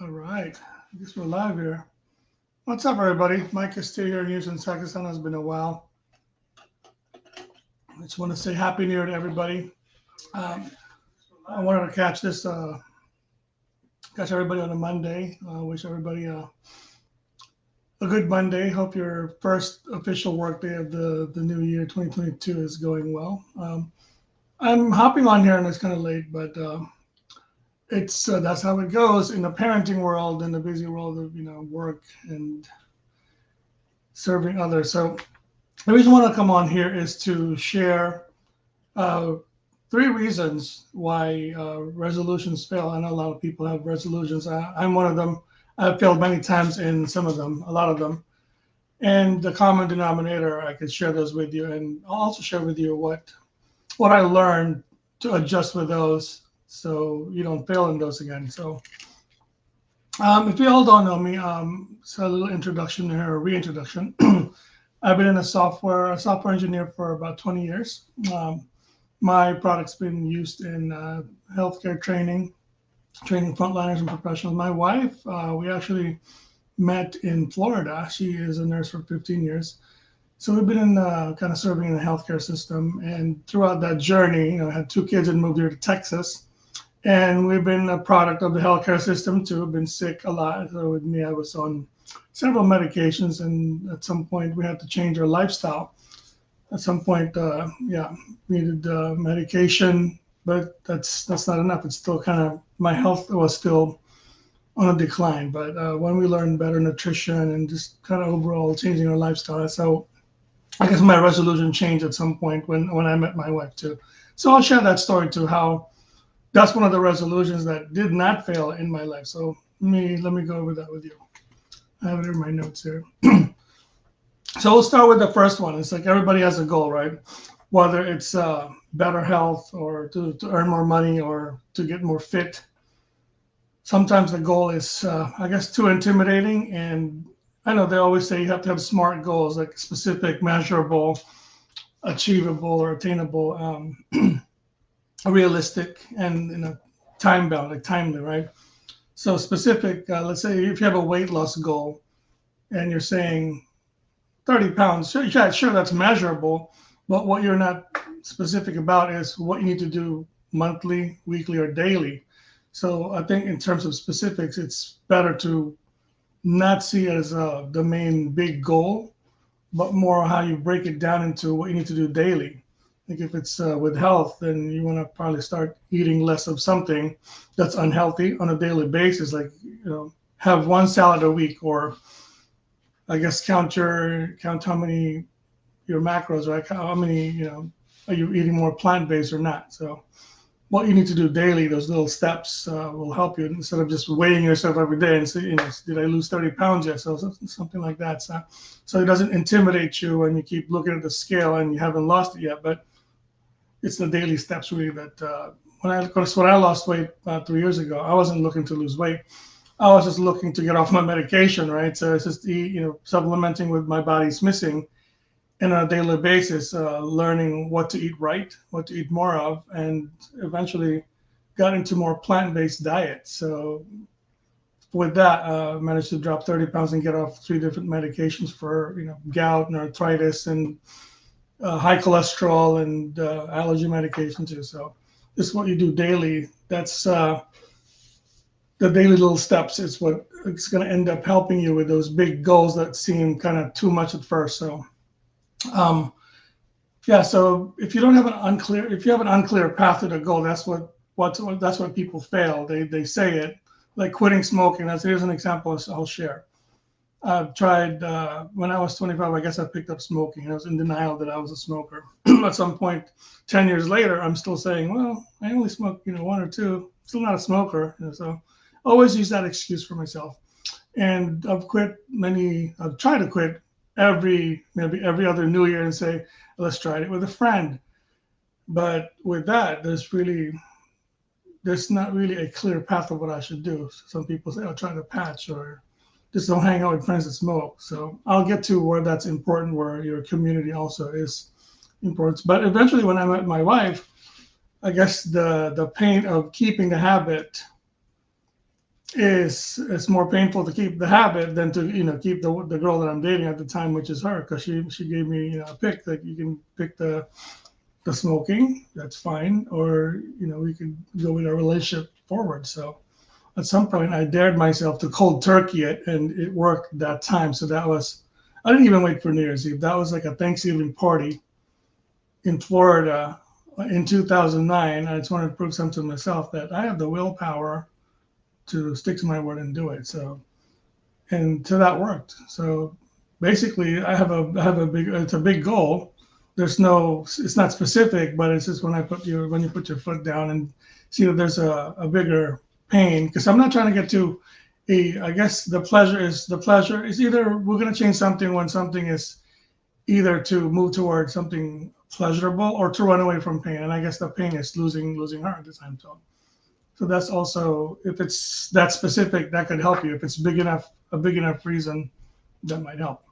All right. I guess we're live here. What's up, everybody? Mike is still here in Houston, Texas. I know it's been a while. I just want to say Happy New Year to everybody. Um, I wanted to catch everybody on a Monday. Wish everybody a good Monday. Hope your first official work day of the new year, 2022, is going well. I'm hopping on here and it's kind of late, but it's that's how it goes in the parenting world and the busy world of work and serving others. So the reason I want to come on here is to share uh, three reasons why resolutions fail. I know a lot of people have resolutions. I'm one of them. I've failed many times in some of them, a lot of them. And the common denominator, I could share those with you, and I'll also share with you what I learned to adjust with those, so you don't fail in those again. So, if you all don't know me, so a little introduction here, or reintroduction. I've been in a software engineer for about 20 years. My product's been used in healthcare training frontliners and professionals. My wife, we actually met in Florida. She is a nurse for 15 years. So we've been in kind of serving in the healthcare system. And throughout that journey, I had two kids and moved here to Texas. And we've been a product of the healthcare system too. I've been sick a lot. So with me, I was on several medications. And at some point, we had to change our lifestyle. At some point, yeah, needed medication, but that's not enough. It's still kind of my health was still on a decline. But when we learned better nutrition and just kind of overall changing our lifestyle, so I guess my resolution changed at some point when I met my wife too. So I'll share that story too. How that's one of the resolutions that did not fail in my life. So let me go over that with you. I have it in my notes here. So we'll start with the first one. It's like everybody has a goal, right? Whether it's better health or to earn more money or to get more fit. Sometimes the goal is, I guess, too intimidating. And I know they always say you have to have smart goals, like specific, measurable, achievable, or attainable, realistic, and time bound, like timely, right? So specific. Let's say if you have a weight loss goal and you're saying 30 pounds, sure, yeah, sure, that's measurable. But what you're not specific about is what you need to do monthly, weekly, or daily. So I think in terms of specifics, it's better to not see it as the main big goal, but more how you break it down into what you need to do daily. Like if it's with health, then you want to probably start eating less of something that's unhealthy on a daily basis. Like have one salad a week, or I guess count how many your macros, right? How many are you eating more plant based or not? So what you need to do daily, those little steps will help you instead of just weighing yourself every day and say, did I lose 30 pounds yet? So something like that. So it doesn't intimidate you when you keep looking at the scale and you haven't lost it yet. But it's the daily steps really that of course, when I lost weight 3 years ago, I wasn't looking to lose weight. I was just looking to get off my medication, right? So it's just supplementing with my body's missing and on a daily basis, learning what to eat right, what to eat more of, and eventually got into more plant-based diet. So with that, managed to drop 30 pounds and get off three different medications for gout and arthritis and high cholesterol and allergy medication too. So this is what you do daily. That's the daily little steps is what it's going to end up helping you with those big goals that seem kind of too much at first. So um, yeah, so if you have an unclear path to the goal, that's what people fail. They say it like quitting smoking. Here's an example I'll share. I've tried when I was 25. I guess I picked up smoking. I was in denial that I was a smoker. At some point, 10 years later, I'm still saying, "Well, I only smoke, one or two. Still not a smoker." So, always use that excuse for myself. And I've tried to quit maybe every other New Year and say, let's try it with a friend. But with that, there's not really a clear path of what I should do. Some people say, I'll try to patch or just don't hang out with friends that smoke. So I'll get to where that's important, where your community also is important. But eventually, when I met my wife, I guess the pain of keeping the habit is it's more painful to keep the habit than to keep the girl that I'm dating at the time, which is her, because she gave me a pick that you can pick the smoking, that's fine, or we could go with our relationship forward. So at some point I dared myself to cold turkey it, and it worked that time. So that was, I didn't even wait for New Year's Eve. That was like a Thanksgiving party in Florida in 2009. I just wanted to prove something to myself that I have the willpower to stick to my word and do it. So, and so that worked. So basically I have a big, it's a big goal. It's not specific, but it's just when you put your foot down and see that there's a bigger pain, because I'm not trying to get to I guess the pleasure is either we're going to change something when something is either to move towards something pleasurable or to run away from pain. And I guess the pain is losing her at the time. So that's also, if it's that specific, that could help you. If it's a big enough reason, that might help.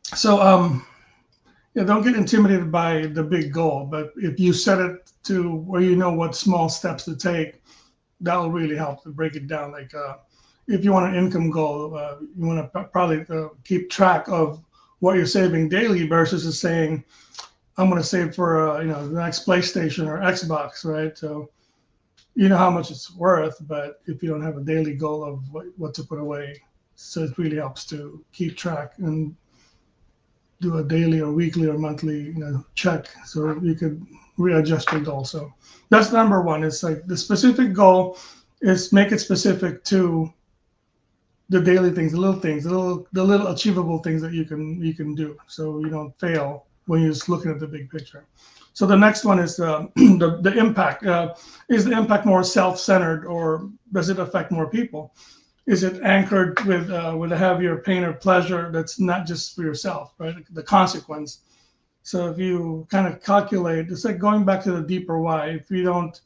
So yeah, don't get intimidated by the big goal, but if you set it to where you know what small steps to take, that will really help to break it down. Like if you want an income goal, you want to probably keep track of what you're saving daily versus just saying, I'm going to save for the next PlayStation or Xbox, right? So you know how much it's worth, but if you don't have a daily goal of what to put away, so it really helps to keep track and do a daily or weekly or monthly check, so you could readjust your goal. So that's number one. It's like the specific goal is make it specific to the daily things, the little things, the little achievable things that you can do, so you don't fail when you're just looking at the big picture. So the next one is the impact. Is the impact more self-centered, or does it affect more people? Is it anchored with a heavier pain or pleasure that's not just for yourself, right? The consequence. So if you kind of calculate, it's like going back to the deeper why. If you don't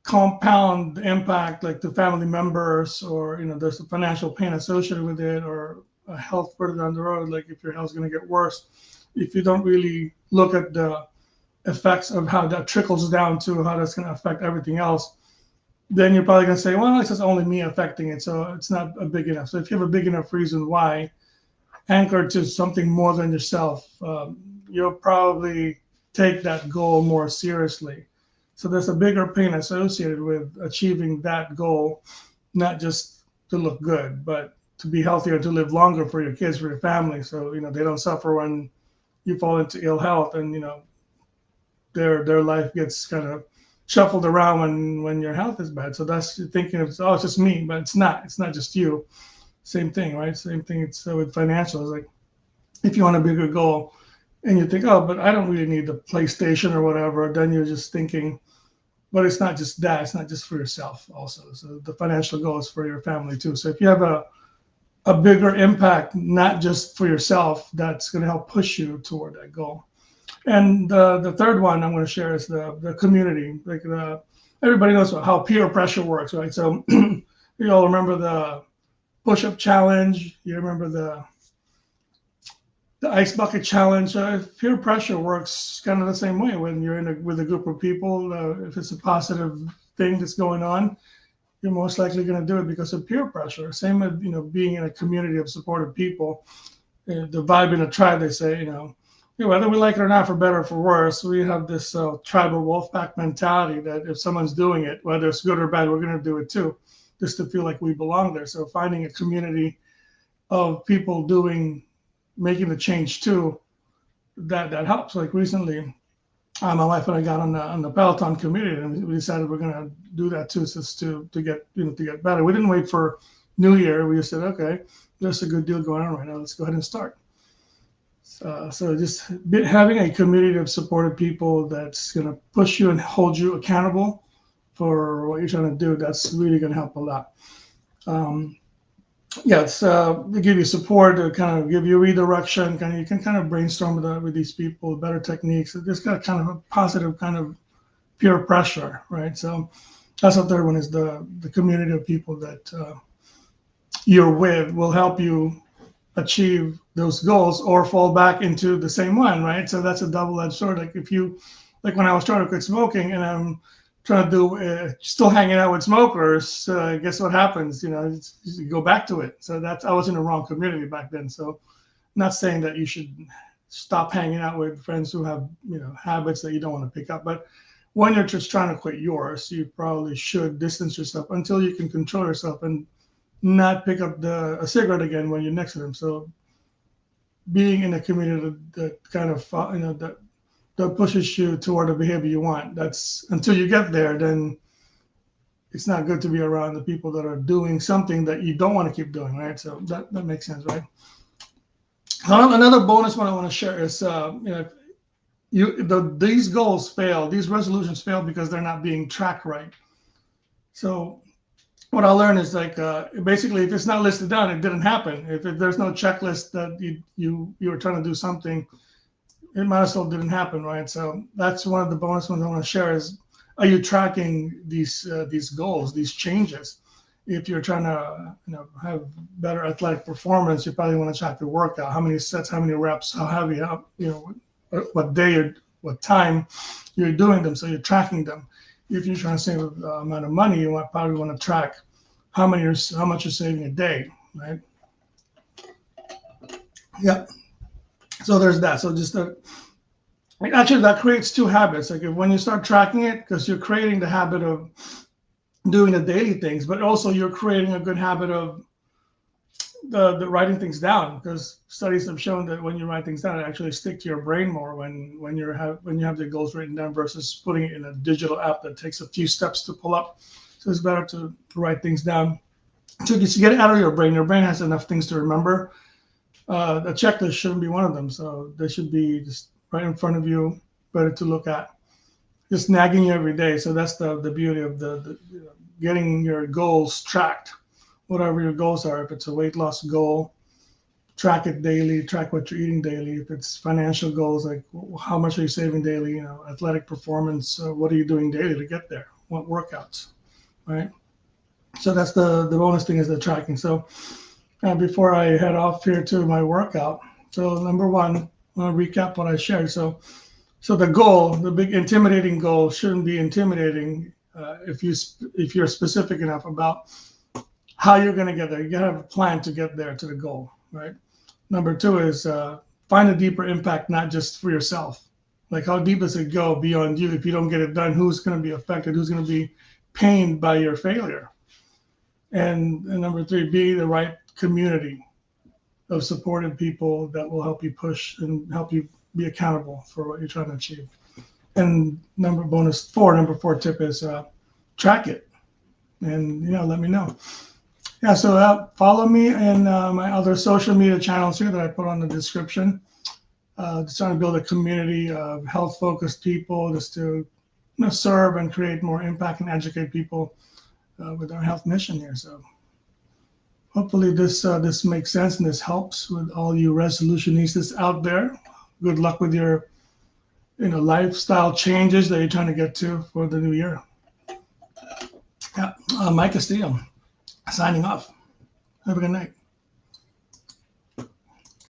compound the impact, like to family members, or there's a financial pain associated with it, or a health further down the road, like if your health's going to get worse, if you don't really look at the effects of how that trickles down to how that's going to affect everything else, then you're probably going to say, well, it's just only me affecting it, so it's not a big enough. So if you have a big enough reason why, anchored to something more than yourself, you'll probably take that goal more seriously. So there's a bigger pain associated with achieving that goal, not just to look good, but to be healthier, to live longer for your kids, for your family, so they don't suffer when you fall into ill health, and their life gets kind of shuffled around when your health is bad. So that's thinking of, oh, it's just me, but it's not. It's not just you. Same thing, right? Same thing. It's with financial. It's like if you want a bigger goal, and you think, oh, but I don't really need the PlayStation or whatever, then you're just thinking, but it's not just that. It's not just for yourself also. So the financial goal is for your family too. So if you have a bigger impact, not just for yourself, that's going to help push you toward that goal. And the third one I'm going to share is the community. Like everybody knows how peer pressure works, right? So you all remember the push-up challenge. You remember the ice bucket challenge. Peer pressure works kind of the same way when you're with a group of people. If it's a positive thing that's going on, you're most likely going to do it because of peer pressure. Same with being in a community of supportive people. The vibe in a tribe, they say, whether we like it or not, for better or for worse, we have this tribal wolf pack mentality that if someone's doing it, whether it's good or bad, we're going to do it too, just to feel like we belong there. So finding a community of people making the change too, that helps. Like recently, my wife and I got on the Peloton community, and we decided we're going to do that too, just to get to get better. We didn't wait for New Year. We just said, okay, there's a good deal going on right now. Let's go ahead and start. So just having a community of supportive people that's going to push you and hold you accountable for what you're trying to do, that's really going to help a lot. Yeah, it's to give you support, to kind of give you redirection. You can kind of brainstorm with these people, better techniques. It's got kind of a positive kind of peer pressure, right? So that's the third one, is the community of people that you're with will help you achieve those goals or fall back into the same one, right? So that's a double-edged sword. Like when I was trying to quit smoking and I'm trying to do still hanging out with smokers, guess what happens? You go back to it. So I was in the wrong community back then. So not saying that you should stop hanging out with friends who have habits that you don't want to pick up, but when you're just trying to quit yours, you probably should distance yourself until you can control yourself and not pick up a cigarette again when you're next to them. So being in a community that kind of that pushes you toward the behavior you want, that's until you get there, then it's not good to be around the people that are doing something that you don't want to keep doing, right? So that makes sense, right? Another bonus one I want to share is these goals fail, these resolutions fail because they're not being tracked right. So what I learned is basically, if it's not listed down, it didn't happen. If there's no checklist that you were trying to do something, it might as well didn't happen, right? So that's one of the bonus ones I want to share is, are you tracking these goals, these changes? If you're trying to have better athletic performance, you probably want to track your workout, how many sets, how many reps, how heavy, what day or what time you're doing them, so you're tracking them. If you're trying to save an amount of money, you probably want to track how much you're saving a day, right? Yeah. So there's that. So just actually that creates two habits. Like when you start tracking it, because you're creating the habit of doing the daily things, but also you're creating a good habit of the writing things down, because studies have shown that when you write things down, it actually stick to your brain more when you have the goals written down versus putting it in a digital app that takes a few steps to pull up. So it's better to write things down to get it out of your brain. Your brain has enough things to remember. The checklist shouldn't be one of them. So they should be just right in front of you, better to look at, just nagging you every day. So that's the beauty of the getting your goals tracked. Whatever your goals are, if it's a weight loss goal, track it daily, track what you're eating daily. If it's financial goals, like how much are you saving daily, athletic performance, what are you doing daily to get there? What workouts, right? So that's the bonus thing, is the tracking. So before I head off here to my workout, so number one, I want to recap what I shared. So the goal, the big intimidating goal, shouldn't be intimidating if you're specific enough about how you're going to get there. You got to have a plan to get there, to the goal, right? Number two is find a deeper impact, not just for yourself. Like, how deep does it go beyond you? If you don't get it done, who's going to be affected? Who's going to be pained by your failure? And number three, be the right community of supportive people that will help you push and help you be accountable for what you're trying to achieve. And number four tip is track it, and let me know. Yeah, so follow me in my other social media channels here that I put on the description. Just trying to build a community of health-focused people, just to serve and create more impact and educate people with our health mission here. So hopefully this makes sense and this helps with all you resolutionistas out there. Good luck with your lifestyle changes that you're trying to get to for the new year. Yeah, Mike Castillo, signing off. Have a good night.